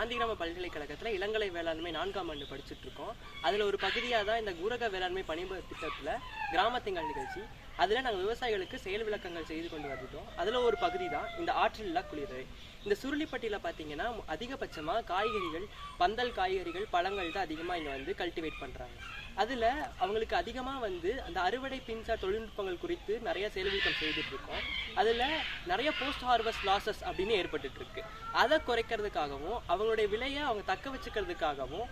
காந்திகிராம பல்கலைக்கழகத்தில் இளங்கலை வேளாண்மை 4ஆம் ஆண்டு படிச்சுட்டு இருக்கோம். அதில் ஒரு பகுதியாக தான் இந்த ஊரக வேளாண்மை பணிபுரி திட்டத்தில் கிராமத்திங்கள் நிகழ்ச்சி. அதில் நாங்கள் விவசாயிகளுக்கு செயல் விளக்கங்கள் செய்து கொண்டு வந்துட்டோம். அதில் ஒரு பகுதி தான் இந்த ஆற்றில்லா குளிரறை. இந்த சுருளிப்பட்டியில் பார்த்தீங்கன்னா அதிகபட்சமாக காய்கறிகள், பந்தல் காய்கறிகள், பழங்கள் தான் அதிகமாக இங்கே வந்து கல்டிவேட் பண்ணுறாங்க. அதில் அவங்களுக்கு அதிகமாக அந்த அறுவடை பின்சார் தொழில்நுட்பங்கள் குறித்து நிறைய செயல்விளக்கம் செய்துட்டு இருக்கோம். அதில் நிறைய போஸ்ட் ஹார்வெஸ்ட் லாசஸ் அப்படின்னு ஏற்பட்டு இருக்கு. அதை குறைக்கிறதுக்காகவும் அவங்களுடைய விலையை அவங்க தக்க வச்சுக்கிறதுக்காகவும்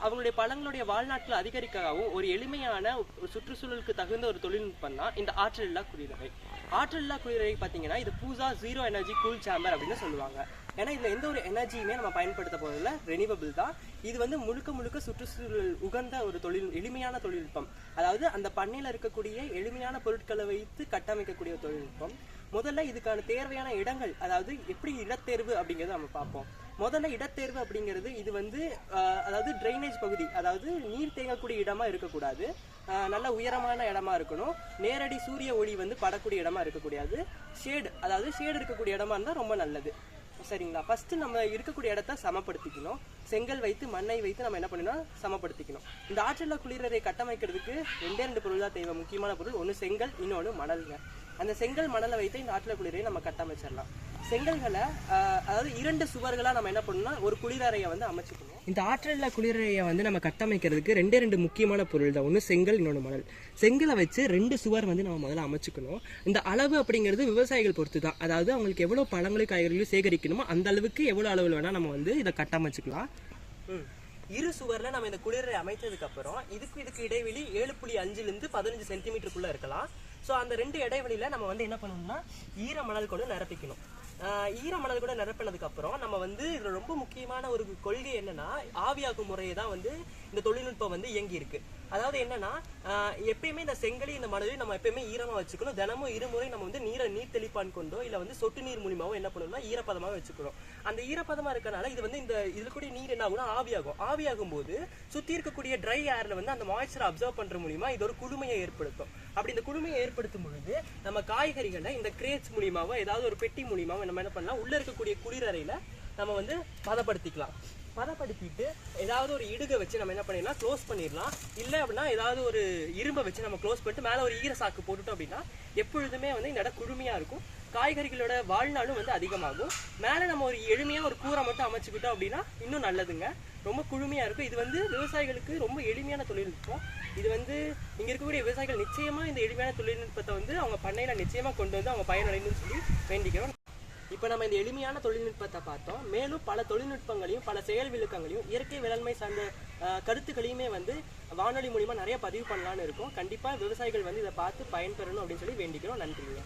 அவங்களுடைய பழங்களுடைய வாழ்நாட்டில் அதிகரிக்காகவும் ஒரு எளிமையான ஒரு சுற்றுச்சூழலுக்கு தகுந்த ஒரு தொழில்நுட்பம் தான் இந்த ஆற்றலில்லா குளிரறை. ஆற்றலில்லா குளிரறை பார்த்தீங்கன்னா இது பூசா ஜீரோ எனர்ஜி கூல் சேம்பர் அப்படின்னு சொல்லுவாங்க. ஏன்னா இதில் எந்த ஒரு எனர்ஜியுமே நம்ம பயன்படுத்த போகிறதில்ல, ரெனிவபிள் தான். இது முழுக்க முழுக்க சுற்றுச்சூழல் உகந்த ஒரு எளிமையான தொழில்நுட்பம். அதாவது அந்த பண்ணையில் இருக்கக்கூடிய எளிமையான பொருட்களை வைத்து கட்டமைக்கக்கூடிய தொழில்நுட்பம். முதல்ல இதுக்கான தேவையான இடங்கள், அதாவது எப்படி இடத்தேர்வு அப்படிங்கிறத நம்ம பார்ப்போம். முதல்ல இடத்தேர்வு அப்படிங்கிறது இது அதாவது ட்ரைனேஜ் பகுதி, அதாவது நீர் தேங்கக்கூடிய இடமா இருக்கக்கூடாது, நல்ல உயரமான இடமா இருக்கணும், நேரடி சூரிய ஒளி படக்கூடிய இடமா இருக்கக்கூடாது, அதாவது ஷேடு இருக்கக்கூடிய இடமா இருந்தால் ரொம்ப நல்லது. சரிங்களா? ஃபர்ஸ்ட் நம்ம இருக்கக்கூடிய இடத்த சமப்படுத்திக்கணும். செங்கல் வைத்து மண்ணை வைத்து நம்ம என்ன பண்ணணும், சமப்படுத்திக்கணும். இந்த ஆற்றலில்லா குளிரறை கட்டமைக்கிறதுக்கு ரெண்டு பொருள் தான் தேவை. முக்கியமான பொருள் ஒன்று செங்கல், இன்னொன்று மணல்ங்க. அந்த செங்கல் மணலை வைத்து இந்த ஆற்றலில்லா குளிரறை நம்ம கட்டமைச்சிடலாம். செங்கல்களை அதாவது 2 சுவர்களாக நம்ம என்ன பண்ணணும்னா ஒரு குளிரறையை அமைச்சுக்கணும். இந்த ஆற்றலில்லா குளிரறையை நம்ம கட்டமைக்கிறதுக்கு 2 முக்கியமான பொருள் தான். ஒன்று செங்கல், இன்னொன்று மணல். செங்கலை வச்சு 2 சுவர் நம்ம முதல்ல அமைச்சுக்கணும். இந்த அளவு அப்படிங்கிறது விவசாயிகள் பொறுத்து தான். அதாவது அவங்களுக்கு எவ்வளோ பழங்களையும் காய்கறிகளையும் சேகரிக்கணுமோ அந்த அளவுக்கு எவ்வளோ அளவில் வேணால் நம்ம இதை கட்டமைச்சுக்கலாம். இரு சுவரில் நம்ம இந்த குளிரறை அமைத்ததுக்கு அப்புறம் இதுக்கு இடைவெளி 7.5 to 15 சென்டிமீட்டருக்குள்ள இருக்கலாம். ஸோ அந்த 2 இடைவெளியில நம்ம என்ன பண்ணணும்னா ஈரமணல் கொண்டு நிரப்பிக்கணும். ஈரமணல் கூட நிரப்பினதுக்கு அப்புறம் நம்ம இதுல ரொம்ப முக்கியமான ஒரு கொள்கை என்னன்னா, ஆவியாகும் முறையை தான் இந்த தொழில்நுட்பம் இயங்கி இருக்கு. அதாவது என்னன்னா, எப்பயுமே இந்த செங்கலி இந்த மணலையும் நம்ம எப்பயுமே ஈரமா வச்சுக்கணும். தினமும் இருமுறை நம்ம நீர் தெளிப்பான் கொண்டோ இல்ல சொட்டு நீர் மூலியமாவோ என்ன பண்ணணும்னா ஈரப்பதமாக வச்சுக்கணும். அந்த ஈரப்பதமா இருக்கனால இது இதுல கூட நீர் என்ன ஆகும்னா ஆவியாகும் போது சுத்தி இருக்கக்கூடிய ட்ரை ஏர்ல அந்த மாய்ச்சரை அப்சர்வ் பண்ற மூலியமா இது ஒரு குளுமையை ஏற்படுத்தும். அப்படி இந்த குளுமையை ஏற்படுத்தும் பொழுது நம்ம காய்கறிகளை இந்த கிரேட்ஸ் மூலியமாவோ ஏதாவது ஒரு பெட்டி மூலியமாவோ நம்ம என்ன பண்ணலாம், உள்ள இருக்கக்கூடிய குளிரறையில நம்ம பதப்படுத்திக்கலாம். பதப்படுத்திட்டு ஏதாவது ஒரு இடுகை வச்சு நம்ம என்ன பண்ணிடலாம், க்ளோஸ் பண்ணிடலாம். இல்லை அப்படின்னா ஏதாவது ஒரு இரும்பை வச்சு நம்ம க்ளோஸ் பண்ணிட்டு மேலே ஒரு ஈர சாக்கு போட்டுட்டோம் அப்படின்னா எப்பொழுதுமே இந்த இடம் குளுமையாக இருக்கும். காய்கறிகளோட வாழ்நாளும் அதிகமாகும். மேலே நம்ம ஒரு எளிமையாக ஒரு கூரை மட்டும் அமைச்சுக்கிட்டோம் அப்படின்னா இன்னும் நல்லதுங்க. ரொம்ப குளுமையாக இருக்கும். இது விவசாயிகளுக்கு ரொம்ப எளிமையான தொழில்நுட்பம். இது இங்கே இருக்கக்கூடிய விவசாயிகள் நிச்சயமாக இந்த எளிமையான தொழில்நுட்பத்தை அவங்க பண்ணையில் நிச்சயமாக கொண்டு அவங்க பயனடையணும்னு சொல்லி வேண்டிக்கிறோம். இப்போ நம்ம இந்த எளிமையான தொழில்நுட்பத்தை பார்த்தோம். மேலும் பல தொழில்நுட்பங்களையும் பல செயல் விளக்கங்களையும் இயற்கை வேளாண்மை சார்ந்த கருத்துக்களையுமே வானொலி மூலிமா நிறைய பதிவு பண்ணலான்னு இருக்கும். கண்டிப்பாக விவசாயிகள் இதை பார்த்து பயன்பெறணும் அப்படின்னு சொல்லி வேண்டிக்கிறோம். நன்றிங்க.